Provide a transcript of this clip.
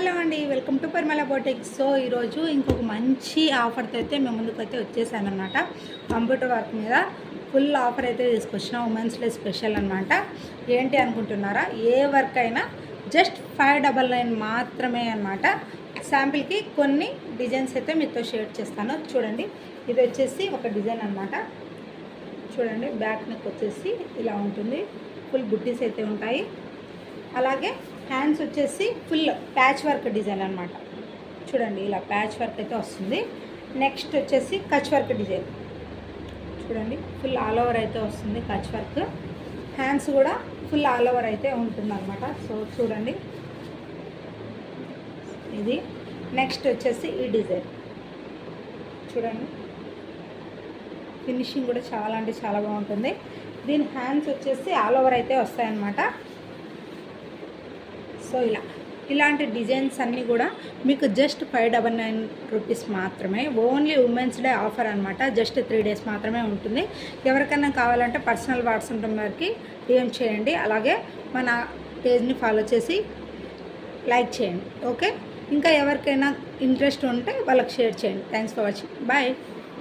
Hello అండి, welcome to Parimala boutiques. So ఈరోజు ఇంకొక మంచి ఆఫర్తో అయితే మేము ముందుకైతే వచ్చేసాను అనమాట. కంప్యూటర్ వర్క్ మీద ఫుల్ ఆఫర్ అయితే తీసుకొచ్చిన ఉమెన్స్ డే స్పెషల్ అనమాట. ఏంటి అనుకుంటున్నారా? ఏ వర్క్ అయినా జస్ట్ 599 మాత్రమే అనమాట. శాంపిల్కి కొన్ని డిజైన్స్ అయితే మీతో షేర్ చేస్తాను. చూడండి, ఇది వచ్చేసి ఒక డిజైన్ అనమాట. చూడండి, బ్యాక్ నెక్ వచ్చేసి ఇలా ఉంటుంది. ఫుల్ బుట్టీస్ అయితే ఉంటాయి. అలాగే హ్యాండ్స్ వచ్చేసి ఫుల్ ప్యాచ్ వర్క్ డిజైన్ అనమాట. చూడండి, ఇలా ప్యాచ్ వర్క్ అయితే వస్తుంది. నెక్స్ట్ వచ్చేసి కచ్ వర్క్ డిజైన్. చూడండి, ఫుల్ ఆల్ ఓవర్ అయితే వస్తుంది కచ్ వర్క్. హ్యాండ్స్ కూడా ఫుల్ ఆల్ ఓవర్ అయితే ఉంటుంది అనమాట. సో చూడండి, ఇది నెక్స్ట్ వచ్చేసి ఈ డిజైన్. చూడండి, ఫినిషింగ్ కూడా చాలా అంటే చాలా బాగుంటుంది. దీని హ్యాండ్స్ వచ్చేసి ఆల్ ఓవర్ అయితే వస్తాయన్నమాట. సో ఇలాంటి డిజైన్స్ అన్నీ కూడా మీకు జస్ట్ 599 రూపీస్ మాత్రమే. ఓన్లీ ఉమెన్స్ డే ఆఫర్ అనమాట. జస్ట్ 3 days మాత్రమే ఉంటుంది. ఎవరికైనా కావాలంటే పర్సనల్ వాట్సాప్ నెంబర్కి డిఎం చేయండి. అలాగే మన పేజ్ని ఫాలో చేసి లైక్ చేయండి. ఓకే, ఇంకా ఎవరికైనా ఇంట్రెస్ట్ ఉంటే వాళ్ళకి షేర్ చేయండి. Thanks for watching. బాయ్.